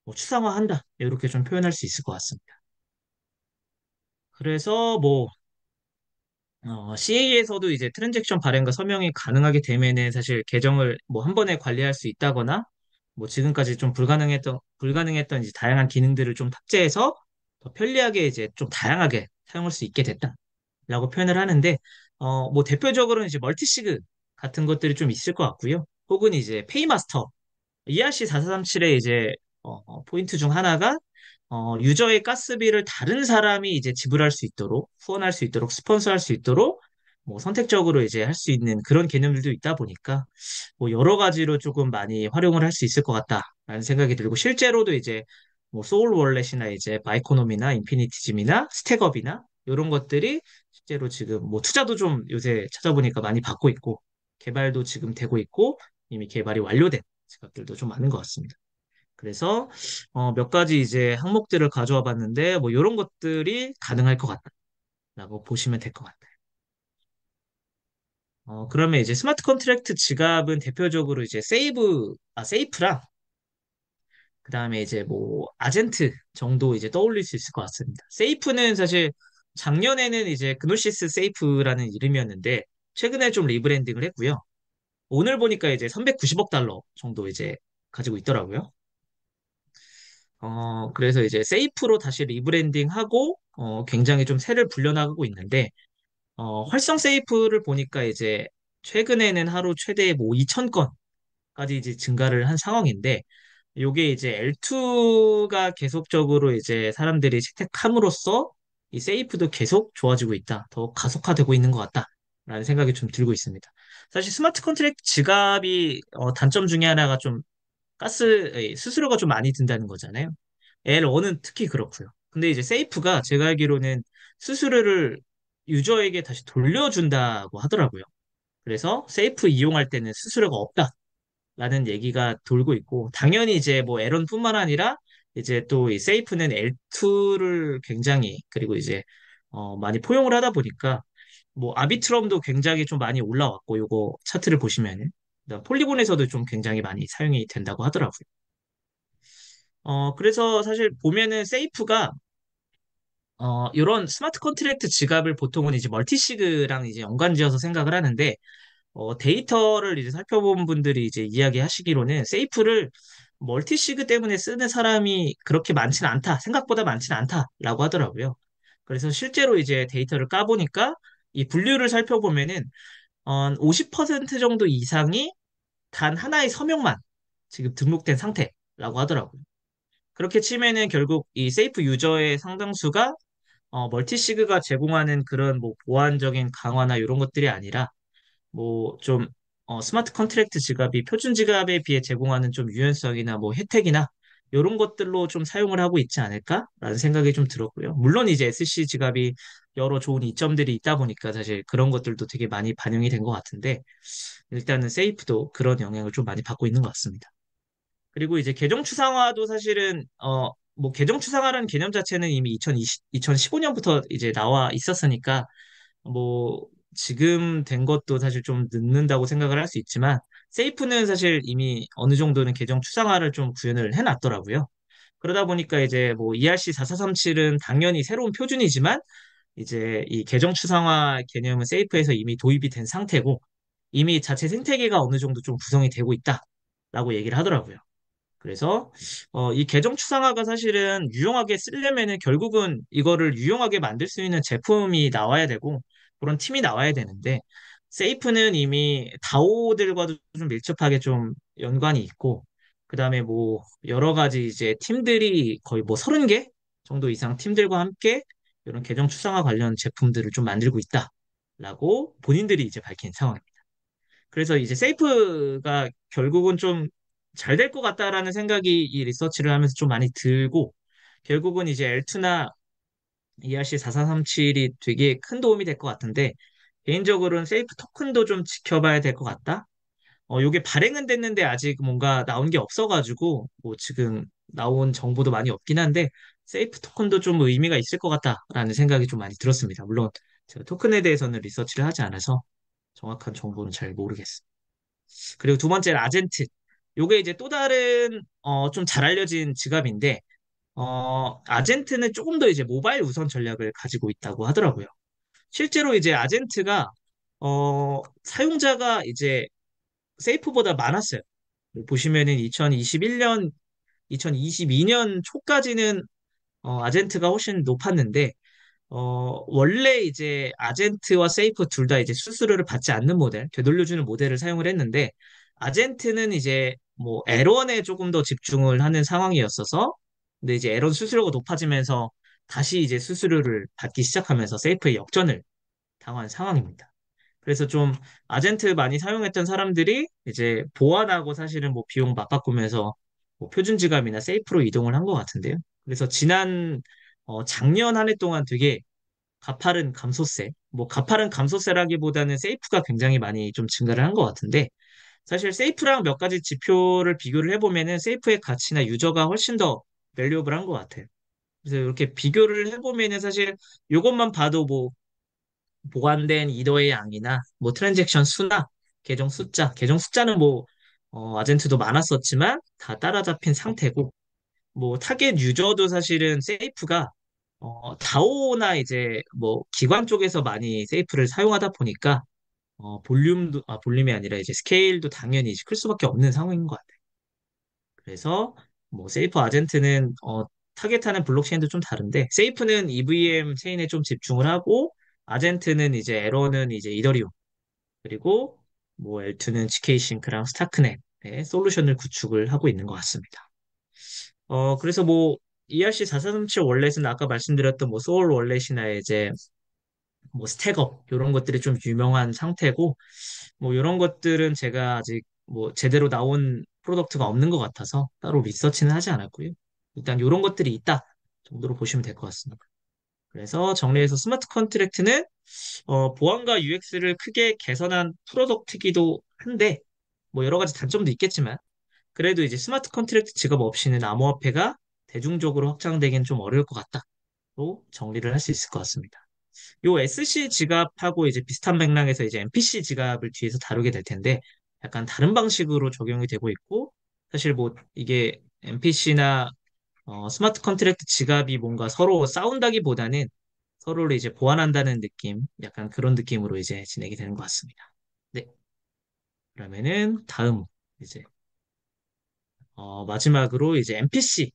뭐 추상화한다 이렇게 좀 표현할 수 있을 것 같습니다. 그래서 뭐 CA에서도 이제 트랜잭션 발행과 서명이 가능하게 되면은 사실 계정을 뭐 한 번에 관리할 수 있다거나 뭐 지금까지 좀 불가능했던 이제 다양한 기능들을 좀 탑재해서 더 편리하게 이제 좀 다양하게 사용할 수 있게 됐다라고 표현을 하는데 뭐 대표적으로는 이제 멀티시그 같은 것들이 좀 있을 것 같고요. 혹은 이제 페이마스터 ERC4437의 이제 포인트 중 하나가 유저의 가스비를 다른 사람이 이제 지불할 수 있도록, 후원할 수 있도록, 스폰서할 수 있도록 뭐 선택적으로 이제 할 수 있는 그런 개념들도 있다 보니까 뭐 여러 가지로 조금 많이 활용을 할 수 있을 것 같다라는 생각이 들고 실제로도 이제 뭐 소울 월렛이나 이제 바이코노미나 인피니티즘이나 스택업이나 이런 것들이 실제로 지금 뭐 투자도 좀 요새 찾아보니까 많이 받고 있고 개발도 지금 되고 있고 이미 개발이 완료된 지갑들도 좀 많은 것 같습니다. 그래서 몇 가지 이제 항목들을 가져와 봤는데 뭐 이런 것들이 가능할 것 같다라고 보시면 될 것 같아요. 그러면 이제 스마트 컨트랙트 지갑은 대표적으로 이제 세이프랑 그다음에 이제 뭐 아젠트 정도 이제 떠올릴 수 있을 것 같습니다. 세이프는 사실 작년에는 이제 그노시스 세이프라는 이름이었는데 최근에 좀 리브랜딩을 했고요. 오늘 보니까 이제 390억 달러 정도 이제 가지고 있더라고요. 그래서 이제 세이프로 다시 리브랜딩하고, 굉장히 좀 새를 불려나가고 있는데, 활성 세이프를 보니까 이제 최근에는 하루 최대 뭐 2,000건까지 이제 증가를 한 상황인데, 요게 이제 L2가 계속적으로 이제 사람들이 채택함으로써 이 세이프도 계속 좋아지고 있다. 더 가속화되고 있는 것 같다. 라는 생각이 좀 들고 있습니다. 사실 스마트 컨트랙트 지갑이 단점 중에 하나가 좀 수수료가 좀 많이 든다는 거잖아요. L1은 특히 그렇고요. 근데 이제 세이프가 제가 알기로는 수수료를 유저에게 다시 돌려준다고 하더라고요. 그래서 세이프 이용할 때는 수수료가 없다라는 얘기가 돌고 있고, 당연히 이제 뭐 L1뿐만 아니라 이제 또 이 세이프는 L2를 굉장히 그리고 이제 많이 포용을 하다 보니까 뭐 아비트럼도 굉장히 좀 많이 올라왔고 요거 차트를 보시면은 그다음 폴리곤에서도 좀 굉장히 많이 사용이 된다고 하더라고요. 그래서 사실 보면은 세이프가 이런 스마트 컨트랙트 지갑을 보통은 이제 멀티시그랑 이제 연관지어서 생각을 하는데 데이터를 이제 살펴본 분들이 이제 이야기하시기로는 세이프를 멀티시그 때문에 쓰는 사람이 그렇게 많지는 않다, 생각보다 많지는 않다라고 하더라고요. 그래서 실제로 이제 데이터를 까보니까 이 분류를 살펴보면은 50% 정도 이상이 단 하나의 서명만 지금 등록된 상태라고 하더라고요. 그렇게 치면은 결국 이 세이프 유저의 상당수가 멀티시그가 제공하는 그런 뭐 보안적인 강화나 이런 것들이 아니라 뭐 좀 스마트 컨트랙트 지갑이 표준 지갑에 비해 제공하는 좀 유연성이나 뭐 혜택이나 이런 것들로 좀 사용을 하고 있지 않을까라는 생각이 좀 들었고요. 물론 이제 SC 지갑이 여러 좋은 이점들이 있다 보니까 사실 그런 것들도 되게 많이 반영이 된 것 같은데 일단은 세이프도 그런 영향을 좀 많이 받고 있는 것 같습니다. 그리고 이제 계정 추상화도 사실은 뭐 계정 추상화라는 개념 자체는 이미 2015년부터 이제 나와 있었으니까 뭐 지금 된 것도 사실 좀 늦는다고 생각을 할 수 있지만 세이프는 사실 이미 어느 정도는 계정 추상화를 좀 구현을 해놨더라고요. 그러다 보니까 이제 뭐 ERC4437은 당연히 새로운 표준이지만 이제 이 계정 추상화 개념은 세이프에서 이미 도입이 된 상태고 이미 자체 생태계가 어느 정도 좀 구성이 되고 있다라고 얘기를 하더라고요. 그래서 이 계정 추상화가 사실은 유용하게 쓰려면은 결국은 이거를 유용하게 만들 수 있는 제품이 나와야 되고 그런 팀이 나와야 되는데 세이프는 이미 다오들과도 좀 밀접하게 좀 연관이 있고 그다음에 뭐 여러 가지 이제 팀들이 거의 뭐 30개 정도 이상 팀들과 함께 이런 계정 추상화 관련 제품들을 좀 만들고 있다라고 본인들이 이제 밝힌 상황입니다. 그래서 이제 세이프가 결국은 좀 잘 될 것 같다라는 생각이 이 리서치를 하면서 좀 많이 들고, 결국은 이제 L2나 ERC4437이 되게 큰 도움이 될 것 같은데, 개인적으로는 세이프 토큰도 좀 지켜봐야 될 것 같다. 요게 발행은 됐는데 아직 뭔가 나온 게 없어가지고, 뭐 지금 나온 정보도 많이 없긴 한데, 세이프 토큰도 좀 의미가 있을 것 같다라는 생각이 좀 많이 들었습니다. 물론 제가 토큰에 대해서는 리서치를 하지 않아서 정확한 정보는 잘 모르겠어요. 그리고 두 번째는 아젠트. 요게 이제 또 다른 좀 잘 알려진 지갑인데, 아젠트는 조금 더 이제 모바일 우선 전략을 가지고 있다고 하더라고요. 실제로 이제 아젠트가 사용자가 이제 세이프보다 많았어요. 보시면은 2021년, 2022년 초까지는 아젠트가 훨씬 높았는데, 원래 이제 아젠트와 세이프 둘 다 이제 수수료를 받지 않는 모델, 되돌려주는 모델을 사용을 했는데, 아젠트는 이제 뭐 L1에 조금 더 집중을 하는 상황이었어서, 근데 이제 L1 수수료가 높아지면서 다시 이제 수수료를 받기 시작하면서 세이프의 역전을 당한 상황입니다. 그래서 좀 아젠트 많이 사용했던 사람들이 이제 보완하고 사실은 뭐 비용 맞바꾸면서 뭐 표준 지갑이나 세이프로 이동을 한 것 같은데요. 그래서 작년 한 해 동안 되게 가파른 감소세, 뭐 가파른 감소세라기보다는 세이프가 굉장히 많이 좀 증가를 한 것 같은데, 사실 세이프랑 몇 가지 지표를 비교를 해보면은 세이프의 가치나 유저가 훨씬 더 밸류업을 한 것 같아요. 그래서 이렇게 비교를 해보면은 사실 이것만 봐도 뭐 보관된 이더의 양이나 뭐 트랜잭션 수나 계정 숫자는 뭐 아젠트도 많았었지만 다 따라잡힌 상태고, 뭐 타겟 유저도 사실은 세이프가 다오나 이제 뭐 기관 쪽에서 많이 세이프를 사용하다 보니까 볼륨이 아니라 이제 스케일도 당연히 클 수밖에 없는 상황인 것 같아요. 그래서 뭐 세이프 아젠트는 타겟하는 블록체인도 좀 다른데, 세이프는 EVM 체인에 좀 집중을 하고, 아젠트는 이제 에러는 이제 이더리움, 그리고 뭐 L2는 GK 싱크랑 스타크넷의 솔루션을 구축을 하고 있는 것 같습니다. 그래서 뭐 ERC4437 월렛은 아까 말씀드렸던 뭐 소울 월렛이나 이제 뭐 스택업 이런 것들이 좀 유명한 상태고, 뭐 이런 것들은 제가 아직 뭐 제대로 나온 프로덕트가 없는 것 같아서 따로 리서치는 하지 않았고요. 일단 이런 것들이 있다 정도로 보시면 될 것 같습니다. 그래서 정리해서 스마트 컨트랙트는 보안과 UX를 크게 개선한 프로덕트이기도 한데, 뭐 여러 가지 단점도 있겠지만, 그래도 이제 스마트 컨트랙트 지급 없이는 암호화폐가 대중적으로 확장되기는 좀 어려울 것 같다로 정리를 할 수 있을 것 같습니다. 요 SC 지갑하고 이제 비슷한 맥락에서 이제 MPC 지갑을 뒤에서 다루게 될 텐데, 약간 다른 방식으로 적용이 되고 있고, 사실 뭐 이게 MPC나 스마트 컨트랙트 지갑이 뭔가 서로 싸운다기보다는 서로를 이제 보완한다는 느낌, 약간 그런 느낌으로 이제 진행이 되는 것 같습니다. 네, 그러면은 다음 이제 마지막으로 이제 MPC.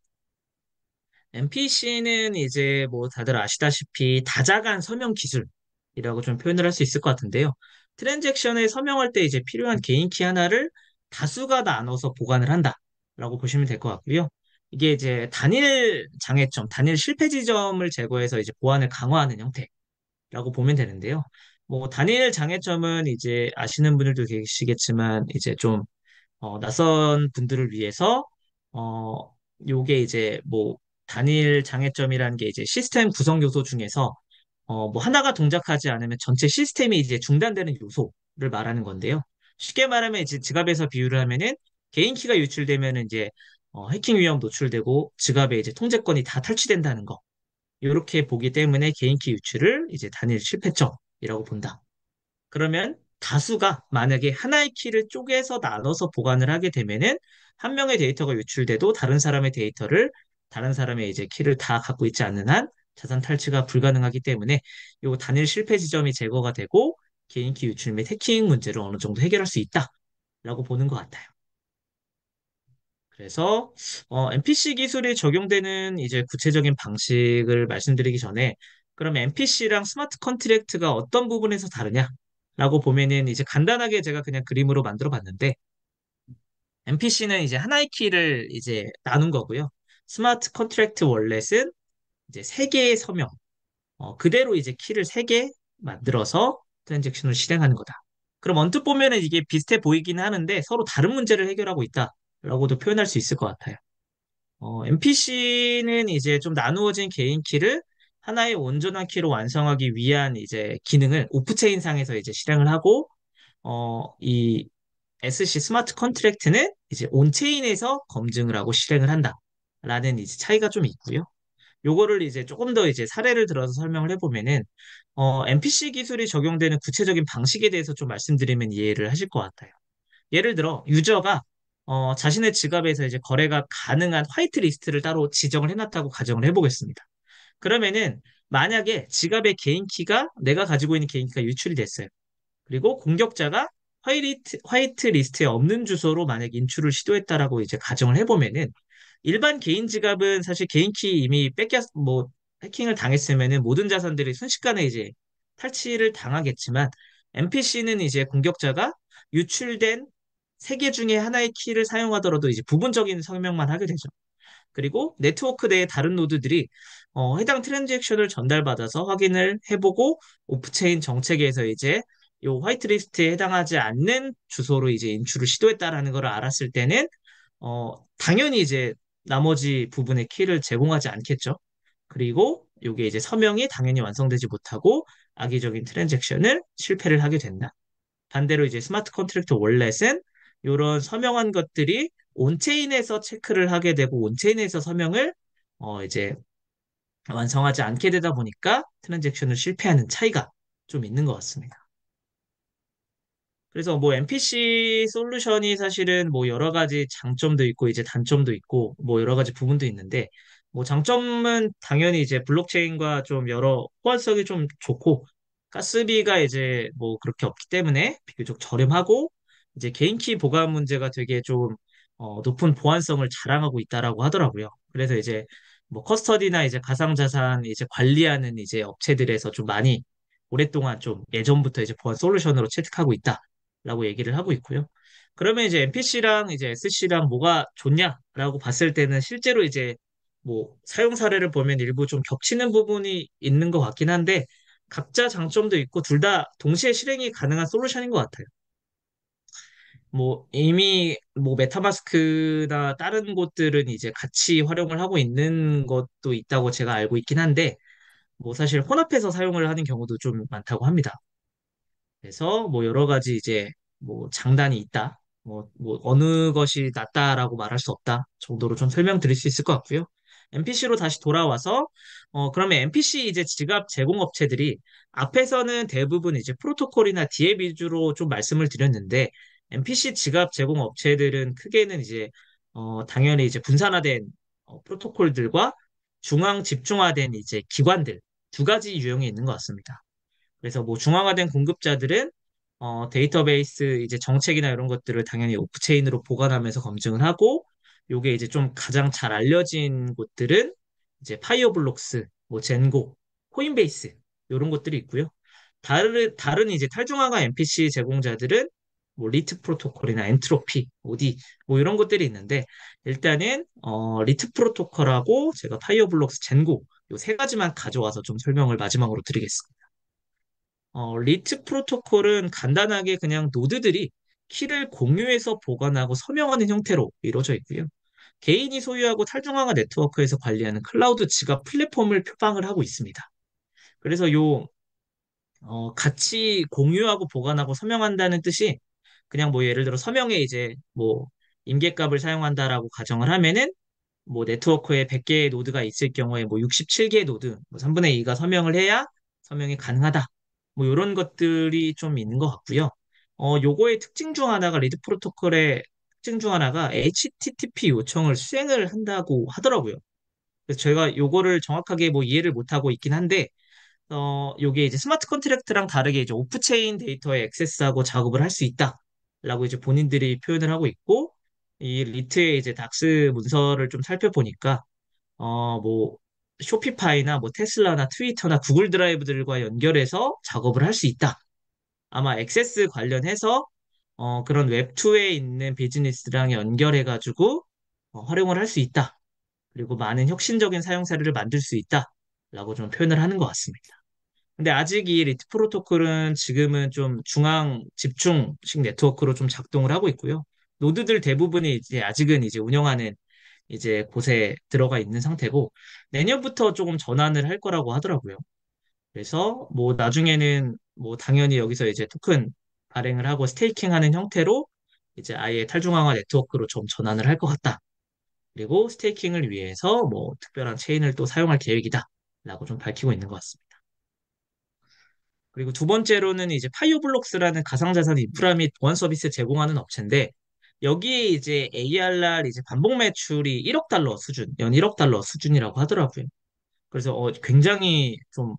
MPC는 이제 뭐 다들 아시다시피 다자간 서명 기술이라고 좀 표현을 할 수 있을 것 같은데요. 트랜잭션을 서명할 때 이제 필요한 개인 키 하나를 다수가 나눠서 보관을 한다라고 보시면 될 것 같고요. 이게 이제 단일 장애점, 단일 실패 지점을 제거해서 이제 보안을 강화하는 형태라고 보면 되는데요. 뭐 단일 장애점은 이제 아시는 분들도 계시겠지만 이제 좀 낯선 분들을 위해서, 어, 요게 이제 뭐, 단일 장애점이라는 게 이제 시스템 구성 요소 중에서, 뭐 하나가 동작하지 않으면 전체 시스템이 이제 중단되는 요소를 말하는 건데요. 쉽게 말하면 이제 지갑에서 비유를 하면은 개인 키가 유출되면 이제 해킹 위험 노출되고 지갑에 이제 통제권이 다 탈취된다는 거. 이렇게 보기 때문에 개인 키 유출을 이제 단일 실패점이라고 본다. 그러면 다수가 만약에 하나의 키를 쪼개서 나눠서 보관을 하게 되면은 한 명의 데이터가 유출돼도 다른 사람의 이제 키를 다 갖고 있지 않는 한 자산 탈취가 불가능하기 때문에 요 단일 실패 지점이 제거가 되고 개인 키 유출 및 해킹 문제를 어느 정도 해결할 수 있다라고 보는 것 같아요. 그래서 MPC 기술이 적용되는 이제 구체적인 방식을 말씀드리기 전에, 그럼 MPC랑 스마트 컨트랙트가 어떤 부분에서 다르냐라고 보면은 이제 간단하게 제가 그냥 그림으로 만들어 봤는데, MPC는 이제 하나의 키를 이제 나눈 거고요. 스마트 컨트랙트 월렛은 이제 세 개의 서명, 그대로 이제 키를 세 개 만들어서 트랜잭션을 실행하는 거다. 그럼 언뜻 보면은 이게 비슷해 보이기는 하는데 서로 다른 문제를 해결하고 있다라고도 표현할 수 있을 것 같아요. MPC는 이제 좀 나누어진 개인 키를 하나의 온전한 키로 완성하기 위한 이제 기능을 오프체인 상에서 이제 실행을 하고, 이 SC 스마트 컨트랙트는 이제 온체인에서 검증을 하고 실행을 한다라는 이제 차이가 좀 있고요. 요거를 이제 조금 더 이제 사례를 들어서 설명을 해보면은, MPC 기술이 적용되는 구체적인 방식에 대해서 좀 말씀드리면 이해를 하실 것 같아요. 예를 들어 유저가 자신의 지갑에서 이제 거래가 가능한 화이트 리스트를 따로 지정을 해놨다고 가정을 해보겠습니다. 그러면은 만약에 지갑의 개인 키가 내가 가지고 있는 개인 키가 유출이 됐어요. 그리고 공격자가 화이트 리스트에 없는 주소로 만약 인출을 시도했다라고 이제 가정을 해보면은, 일반 개인 지갑은 사실 개인 키 이미 뭐 해킹을 당했으면은 모든 자산들이 순식간에 이제 탈취를 당하겠지만, NPC는 이제 공격자가 유출된 세 개 중에 하나의 키를 사용하더라도 이제 부분적인 설명만 하게 되죠. 그리고 네트워크 내의 다른 노드들이 해당 트랜잭션을 전달받아서 확인을 해보고, 오프체인 정책에서 이제 요 화이트리스트에 해당하지 않는 주소로 이제 인출을 시도했다라는 걸 알았을 때는 당연히 이제 나머지 부분의 키를 제공하지 않겠죠. 그리고 요게 이제 서명이 당연히 완성되지 못하고 악의적인 트랜잭션을 실패를 하게 된다. 반대로 이제 스마트 컨트랙트 월렛은 이런 서명한 것들이 온체인에서 체크를 하게 되고 온체인에서 서명을 이제 완성하지 않게 되다 보니까 트랜잭션을 실패하는 차이가 좀 있는 것 같습니다. 그래서 뭐 MPC 솔루션이 사실은 뭐 여러 가지 장점도 있고 이제 단점도 있고 뭐 여러 가지 부분도 있는데, 뭐 장점은 당연히 이제 블록체인과 좀 여러 호환성이 좀 좋고, 가스비가 이제 뭐 그렇게 없기 때문에 비교적 저렴하고, 이제 개인키 보관 문제가 되게 좀 높은 보안성을 자랑하고 있다라고 하더라고요. 그래서 이제 뭐 커스터디나 이제 가상자산 이제 관리하는 이제 업체들에서 좀 많이 오랫동안 좀 예전부터 이제 보안 솔루션으로 채택하고 있다. 라고 얘기를 하고 있고요. 그러면 이제 NPC랑 이제 SC랑 뭐가 좋냐라고 봤을 때는 실제로 이제 뭐 사용 사례를 보면 일부 좀 겹치는 부분이 있는 것 같긴 한데, 각자 장점도 있고 둘 다 동시에 실행이 가능한 솔루션인 것 같아요. 뭐 이미 뭐 메타마스크나 다른 곳들은 이제 같이 활용을 하고 있는 것도 있다고 제가 알고 있긴 한데, 뭐 사실 혼합해서 사용을 하는 경우도 좀 많다고 합니다. 그래서 뭐 여러 가지 이제 뭐 장단이 있다. 뭐 어느 것이 낫다라고 말할 수 없다 정도로 좀 설명드릴 수 있을 것 같고요. NPC로 다시 돌아와서 그러면 NPC 이제 지갑 제공업체들이 앞에서는 대부분 이제 프로토콜이나 디앱 위주로 좀 말씀을 드렸는데, NPC 지갑 제공업체들은 크게는 이제 당연히 이제 분산화된 프로토콜들과 중앙 집중화된 이제 기관들, 두 가지 유형이 있는 것 같습니다. 그래서 뭐 중앙화된 공급자들은 데이터베이스 이제 정책이나 이런 것들을 당연히 오프체인으로 보관하면서 검증을 하고, 요게 이제 좀 가장 잘 알려진 곳들은 이제 파이어블록스, 뭐 젠고, 코인베이스 이런 것들이 있고요. 다른 이제 탈중앙화 MPC 제공자들은 뭐 리트 프로토콜이나 엔트로피, 오디 뭐 이런 것들이 있는데, 일단은 리트 프로토콜하고 제가 파이어블록스, 젠고 요 세 가지만 가져와서 좀 설명을 마지막으로 드리겠습니다. 리트 프로토콜은 간단하게 그냥 노드들이 키를 공유해서 보관하고 서명하는 형태로 이루어져 있고요. 개인이 소유하고 탈중앙화 네트워크에서 관리하는 클라우드 지갑 플랫폼을 표방을 하고 있습니다. 그래서 같이 공유하고 보관하고 서명한다는 뜻이, 그냥 뭐 예를 들어 서명에 이제 뭐 임계값을 사용한다라고 가정을 하면은, 뭐 네트워크에 100개의 노드가 있을 경우에 뭐 67개의 노드, 뭐 3분의 2가 서명을 해야 서명이 가능하다. 뭐 이런 것들이 좀 있는 것 같고요. 요거의 특징 중 하나가, 리드 프로토콜의 특징 중 하나가 HTTP 요청을 수행을 한다고 하더라고요. 그래서 제가 요거를 정확하게 뭐 이해를 못하고 있긴 한데, 요게 이제 스마트 컨트랙트랑 다르게 이제 오프체인 데이터에 액세스하고 작업을 할 수 있다라고 이제 본인들이 표현을 하고 있고, 이 리트의 이제 닥스 문서를 좀 살펴보니까 뭐 쇼피파이나 뭐 테슬라나 트위터나 구글 드라이브들과 연결해서 작업을 할 수 있다. 아마 액세스 관련해서 그런 웹2에 있는 비즈니스랑 연결해가지고 활용을 할 수 있다. 그리고 많은 혁신적인 사용 사례를 만들 수 있다라고 좀 표현을 하는 것 같습니다. 근데 아직 이 리트 프로토콜은 지금은 좀 중앙 집중식 네트워크로 좀 작동을 하고 있고요. 노드들 대부분이 이제 아직은 이제 운영하는 이제 곳에 들어가 있는 상태고 내년부터 조금 전환을 할 거라고 하더라고요. 그래서 뭐 나중에는 뭐 당연히 여기서 이제 토큰 발행을 하고 스테이킹하는 형태로 이제 아예 탈중앙화 네트워크로 좀 전환을 할 것 같다. 그리고 스테이킹을 위해서 뭐 특별한 체인을 또 사용할 계획이다. 라고 좀 밝히고 있는 것 같습니다. 그리고 두 번째로는 이제 파이어블록스라는 가상자산 인프라 및 보안 서비스 제공하는 업체인데 여기에 이제 ARR 이제 반복 매출이 1억 달러 수준, 연 1억 달러 수준이라고 하더라고요. 그래서 굉장히 좀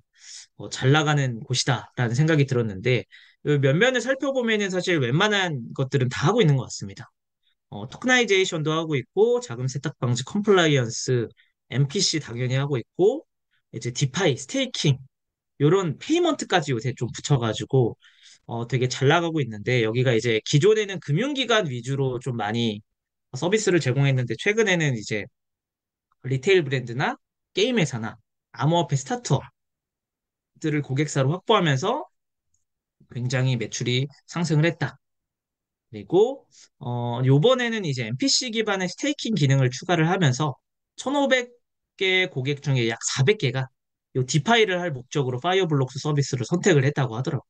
잘 나가는 곳이다라는 생각이 들었는데 그 면면을 살펴보면은 사실 웬만한 것들은 다 하고 있는 것 같습니다. 토크나이제이션도 하고 있고 자금 세탁 방지 컴플라이언스, MPC 당연히 하고 있고 이제 디파이, 스테이킹 요런 페이먼트까지 요새 좀 붙여가지고 되게 잘 나가고 있는데 여기가 이제 기존에는 금융기관 위주로 좀 많이 서비스를 제공했는데 최근에는 이제 리테일 브랜드나 게임 회사나 암호화폐 스타트업들을 고객사로 확보하면서 굉장히 매출이 상승을 했다. 그리고 요번에는 이제 MPC 기반의 스테이킹 기능을 추가를 하면서 1,500개 고객 중에 약 400개가 요 디파이를 할 목적으로 파이어블록스 서비스를 선택을 했다고 하더라고요.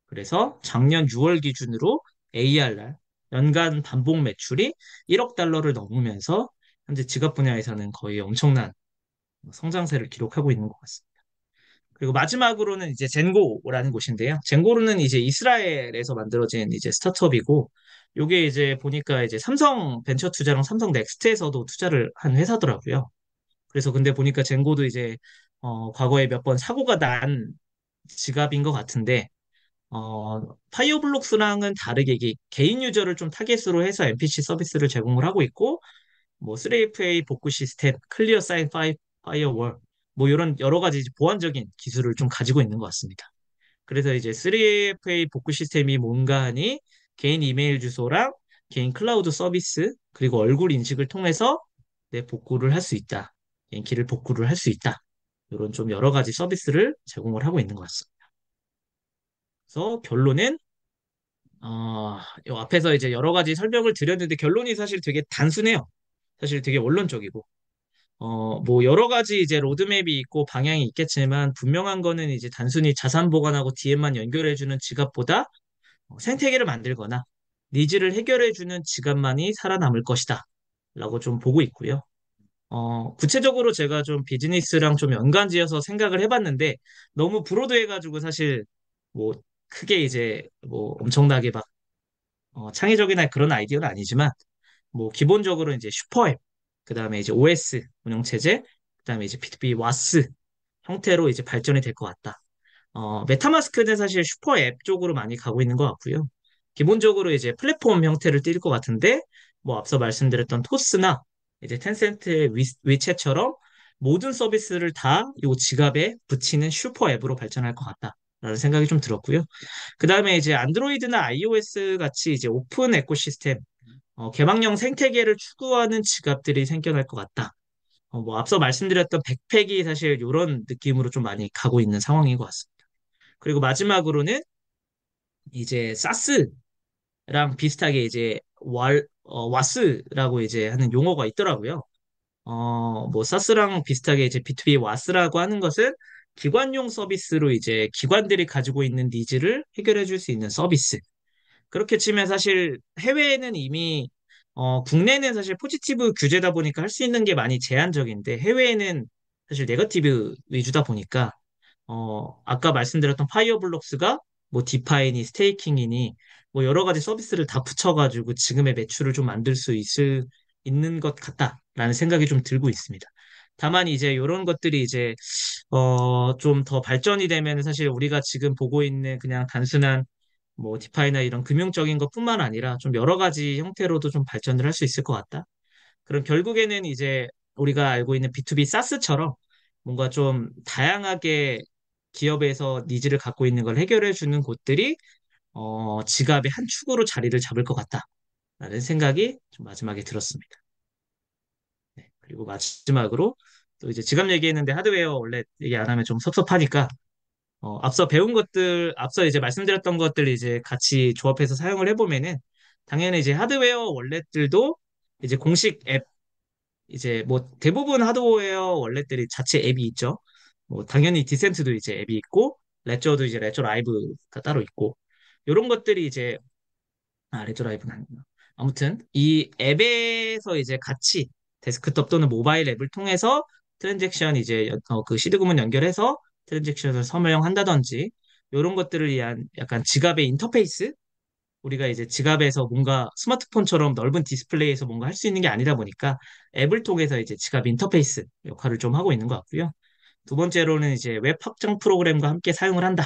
그래서 작년 6월 기준으로 ARR 연간 반복 매출이 1억 달러를 넘으면서 현재 지갑 분야에서는 거의 엄청난 성장세를 기록하고 있는 것 같습니다. 그리고 마지막으로는 이제 젠고라는 곳인데요. 젠고르는 이제 이스라엘에서 만들어진 이제 스타트업이고, 요게 이제 보니까 이제 삼성 벤처 투자랑 삼성 넥스트에서도 투자를 한 회사더라고요. 그래서 근데 보니까 젠고도 이제 과거에 몇 번 사고가 난 지갑인 것 같은데, 파이어블록스랑은 다르게 이게 개인 유저를 좀 타겟으로 해서 MPC 서비스를 제공을 하고 있고, 뭐 3FA 복구 시스템, 클리어 사인 파이어월, 뭐 이런 여러 가지 보안적인 기술을 좀 가지고 있는 것 같습니다. 그래서 이제 3FA 복구 시스템이 뭔가 하니 개인 이메일 주소랑 개인 클라우드 서비스 그리고 얼굴 인식을 통해서 내 복구를 할 수 있다. 개인 키를 복구를 할 수 있다. 이런 좀 여러 가지 서비스를 제공을 하고 있는 것 같습니다. 그래서 결론은 요 앞에서 이제 여러 가지 설명을 드렸는데 결론이 사실 되게 단순해요. 사실 되게 원론적이고 뭐 여러 가지 이제 로드맵이 있고 방향이 있겠지만 분명한 거는 이제 단순히 자산 보관하고 DM만 연결해주는 지갑보다 생태계를 만들거나 니즈를 해결해주는 지갑만이 살아남을 것이다. 라고 좀 보고 있고요. 구체적으로 제가 좀 비즈니스랑 좀 연관지어서 생각을 해봤는데 너무 브로드해가지고 사실 뭐 크게 이제 뭐 엄청나게 막 창의적이나 그런 아이디어는 아니지만 뭐 기본적으로 이제 슈퍼앱, 그다음에 이제 OS 운영체제, 그다음에 이제 P2P 와스 형태로 이제 발전이 될 것 같다. 메타마스크는 사실 슈퍼앱 쪽으로 많이 가고 있는 것 같고요. 기본적으로 이제 플랫폼 형태를 띌 것 같은데 뭐 앞서 말씀드렸던 토스나 이제 텐센트의 위챗처럼 모든 서비스를 다 이 지갑에 붙이는 슈퍼앱으로 발전할 것 같다라는 생각이 좀 들었고요. 그다음에 이제 안드로이드나 iOS 같이 이제 오픈 에코시스템 개방형 생태계를 추구하는 지갑들이 생겨날 것 같다. 뭐 앞서 말씀드렸던 백팩이 사실 이런 느낌으로 좀 많이 가고 있는 상황인 것 같습니다. 그리고 마지막으로는 이제 사스랑 비슷하게 이제 와스라고 이제 하는 용어가 있더라고요. 뭐 사스랑 비슷하게 이제 B2B 와스라고 하는 것은 기관용 서비스로 이제 기관들이 가지고 있는 니즈를 해결해 줄 수 있는 서비스. 그렇게 치면 사실 해외에는 이미 국내는 사실 포지티브 규제다 보니까 할 수 있는 게 많이 제한적인데 해외에는 사실 네거티브 위주다 보니까 아까 말씀드렸던 파이어블록스가 뭐 디파이니 스테이킹이니 뭐 여러 가지 서비스를 다 붙여가지고 지금의 매출을 좀 만들 수 있는 것 같다라는 생각이 좀 들고 있습니다. 다만 이제 이런 것들이 이제 좀 더 발전이 되면 사실 우리가 지금 보고 있는 그냥 단순한 뭐 디파이나 이런 금융적인 것뿐만 아니라 좀 여러 가지 형태로도 좀 발전을 할 수 있을 것 같다. 그럼 결국에는 이제 우리가 알고 있는 B2B 사스처럼 뭔가 좀 다양하게 기업에서 니즈를 갖고 있는 걸 해결해 주는 곳들이 지갑의 한 축으로 자리를 잡을 것 같다라는 생각이 좀 마지막에 들었습니다. 네, 그리고 마지막으로 또 이제 지갑 얘기했는데 하드웨어 원래 얘기 안 하면 좀 섭섭하니까 앞서 배운 것들, 앞서 이제 말씀드렸던 것들 이제 같이 조합해서 사용을 해보면은 당연히 이제 하드웨어 월렛들도 이제 공식 앱, 이제 뭐 대부분 하드웨어 월렛들이 자체 앱이 있죠. 뭐 당연히 디센트도 이제 앱이 있고, 레저도 이제 레저 라이브가 따로 있고, 이런 것들이 이제 레저 라이브는 아니구나. 아무튼 이 앱에서 이제 같이 데스크톱 또는 모바일 앱을 통해서 트랜잭션 이제 그 시드구문 연결해서 트랜잭션을 서명한다든지 이런 것들을 위한 약간 지갑의 인터페이스, 우리가 이제 지갑에서 뭔가 스마트폰처럼 넓은 디스플레이에서 뭔가 할 수 있는 게 아니다 보니까 앱을 통해서 이제 지갑 인터페이스 역할을 좀 하고 있는 것 같고요. 두 번째로는 이제 웹 확장 프로그램과 함께 사용을 한다.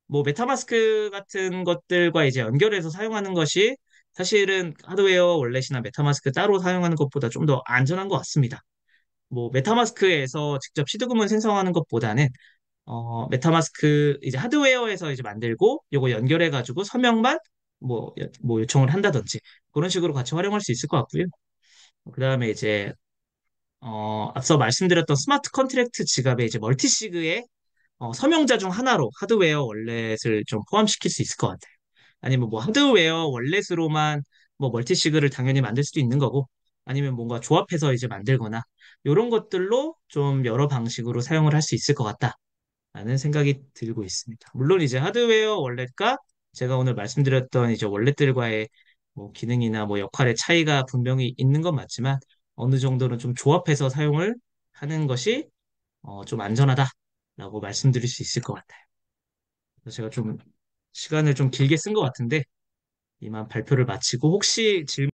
뭐 메타마스크 같은 것들과 이제 연결해서 사용하는 것이 사실은 하드웨어 월렛이나 메타마스크 따로 사용하는 것보다 좀 더 안전한 것 같습니다. 뭐 메타마스크에서 직접 시드구문 생성하는 것보다는 메타마스크 이제 하드웨어에서 이제 만들고 요거 연결해 가지고 서명만 뭐 요청을 한다든지 그런 식으로 같이 활용할 수 있을 것 같고요. 그다음에 이제 앞서 말씀드렸던 스마트 컨트랙트 지갑에 이제 멀티시그의 서명자 중 하나로 하드웨어 월렛을 좀 포함시킬 수 있을 것 같아요. 아니면 뭐 하드웨어 월렛으로만 뭐 멀티시그를 당연히 만들 수도 있는 거고, 아니면 뭔가 조합해서 이제 만들거나 이런 것들로 좀 여러 방식으로 사용을 할 수 있을 것 같다라는 생각이 들고 있습니다. 물론 이제 하드웨어 월렛과 제가 오늘 말씀드렸던 이제 월렛들과의 뭐 기능이나 뭐 역할의 차이가 분명히 있는 건 맞지만 어느 정도는 좀 조합해서 사용을 하는 것이 좀 안전하다라고 말씀드릴 수 있을 것 같아요. 그래서 제가 좀 시간을 좀 길게 쓴 것 같은데 이만 발표를 마치고 혹시 질문